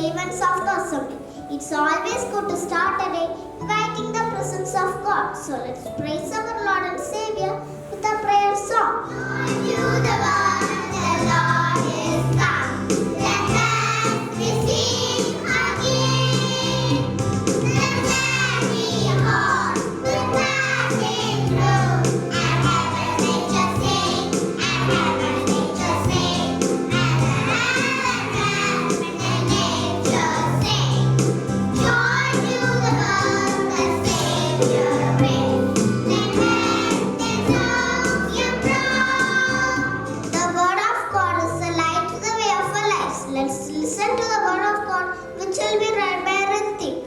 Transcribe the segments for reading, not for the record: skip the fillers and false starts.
events after assembly. It's always good to start a day inviting the presence of God. So let's praise our Lord and Savior with a prayer song. Join to the world, the Lord is come. Let us be sing again. Let there be a heart with nothing true. And heaven nature sing, and heaven nature sing, and heaven and nature sing. Joy to the world, the Savior brings. Let heaven song your proud. The word of God is a light to the way of our lives. Let's listen to the word of God, which will be read by Ritik.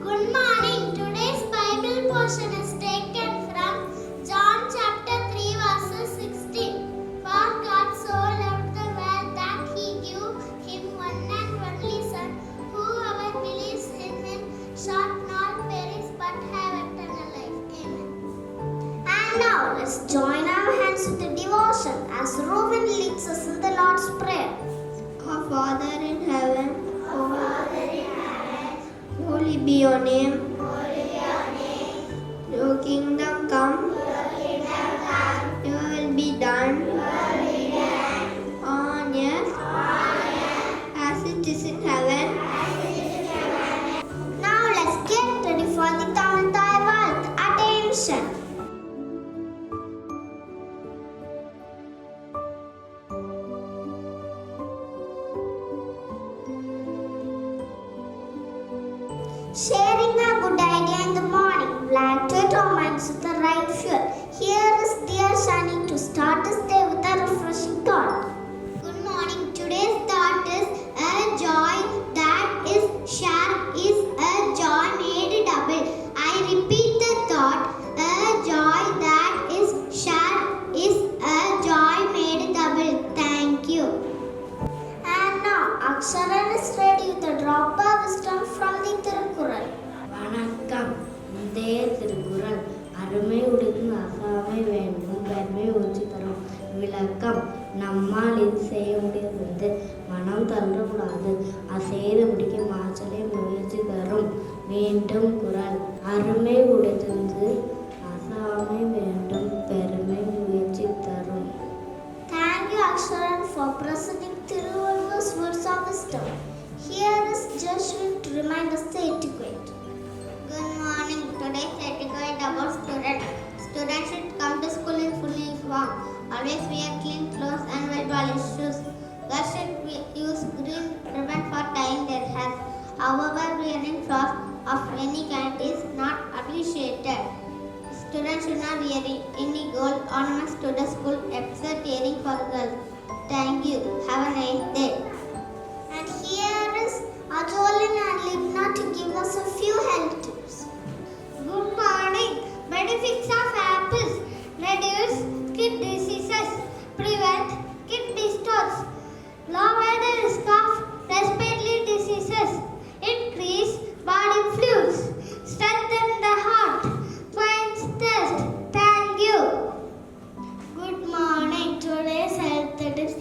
Good morning. Today's Bible portion is taken from John chapter 3 verses 16. For God so loved the world that he gave him one and only Son. Whoever believes in him shall not perish but have eternal life. Amen. And now let's join our hands with the devotion as Reuben leads us in the Lord's Prayer. Our Father in heaven, holy be your name. Your kingdom come. Your will be done on earth as it is in heaven. Now let's get ready for the Tamil World. Attention! Sharing a good idea in the morning will activate our minds with the right fuel. Here is dear Shani to start this day with a refreshing thought. Good morning. Today's thought is a joy that is shared is a joy made double. I repeat the thought. A joy that is shared is a joy made double. Thank you. And now, Aksharan is ready with a drop of wisdom from the Tirukkural. வணக்கம். இன்றைய திருக்குறள் அருமை உடைக்கும் அசாமை வேண்டும் பெருமை உச்சி தரும் விளக்கம். நம்மால் இது செய்ய முடியாது, மனம் தள்ளக்கூடாது, அசைது பிடிக்கும் ஆற்றலை முயற்சி தரும் வேண்டும் குறள். அருமை உடைத்தது அசாமை வேண்டும் பெருமை முயற்சி தரும். Thank you, Aksharan, for presenting Tiruvallur's words of wisdom. Here is Joshua to remind us the etiquette. Good morning. Today's etiquette about students. Students should come to school in full uniform. Always wear clean clothes and well-polished shoes. Girls should use green ribbon for tying their hair. However, wearing flowers of any kind is not appreciated. Students should not wear any gold ornaments to the school except earring for girls. Thank you. Have a nice day. And here is Ajolin and Libna to give us a few health tips. Good morning. Benefits of apples: reduce skin diseases, prevent kidney stones, lower the risk of respiratory diseases, increase body fluids, strengthen the heart, quench thirst. Thank you. Good morning. Today's health tips: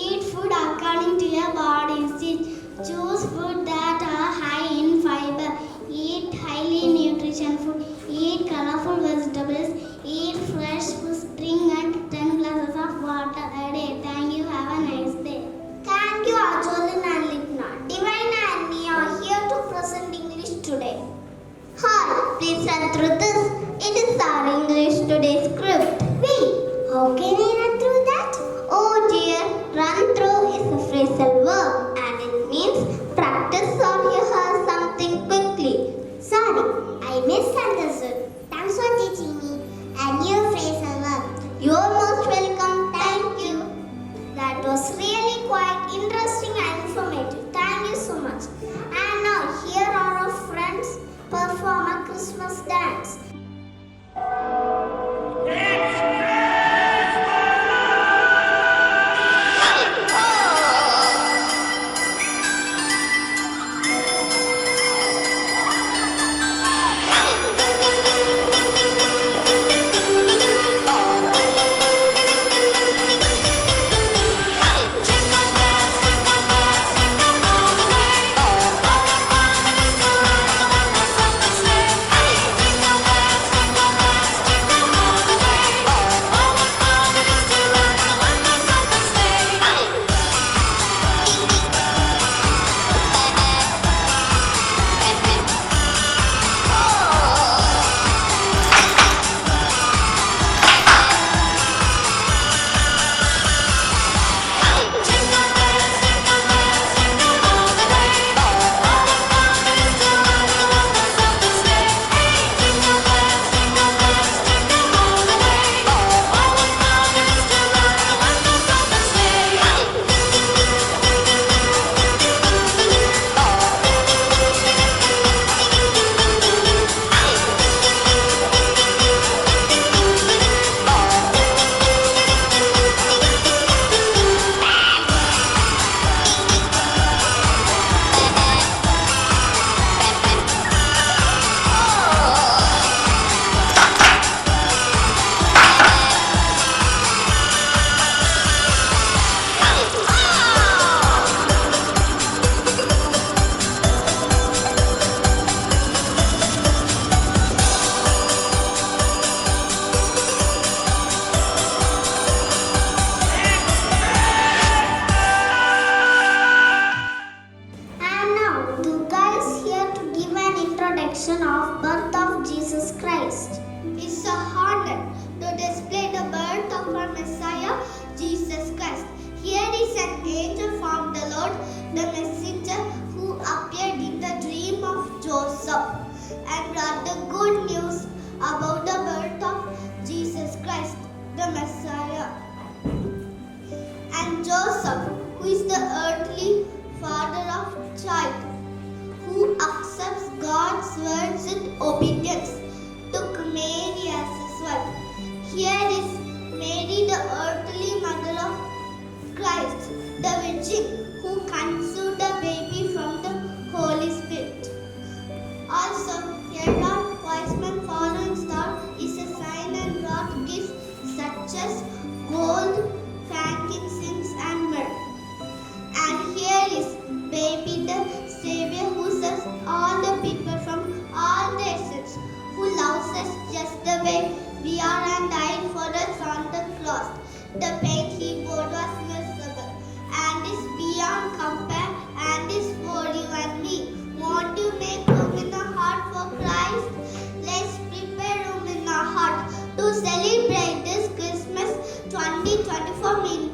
eat food according to your body's needs. Choose food that are high in fiber. Eat highly nutrition food. Eat colorful vegetables. Eat fresh fish. Drink and 10 glasses of water a day. Thank you. Have a nice day. Thank you, Ajolin and Lipna. Divine and me are here to present English today. Hi, please run through this. It is our English today script. Wait, how can I run through that? Oh dear, run through is a phrasal verb and it means practice or rehearse something quickly. Sorry, I misunderstood. Thanks for teaching me a new phrasal verb. You're most welcome. Thank you. That was really quite interesting and informative. Thank you so much. And now here are our friends perform a Christmas dance. It's Christmas! the messenger who appeared in the dream of Joseph and brought the good news about the birth of Jesus Christ, the Messiah. And Joseph, who is the earthly father of child, who accepts God's words with obedience, took Mary as his wife. Here is Mary, the earthly mother of Christ, the Virgin, who conceived the baby from the Holy Spirit. Also, herald, wise men following star is a sign and brought gifts such as gold, frankincense, and myrrh. And here is baby, the Savior, who saves all the people from all their sins, who loves us just the way we are and died for us on the cross. The pain he bore was miserable and is beyond compare and is for you and me. Want to make room in the heart for Christ? Let's prepare room in our heart to celebrate this Christmas 2024 meaning.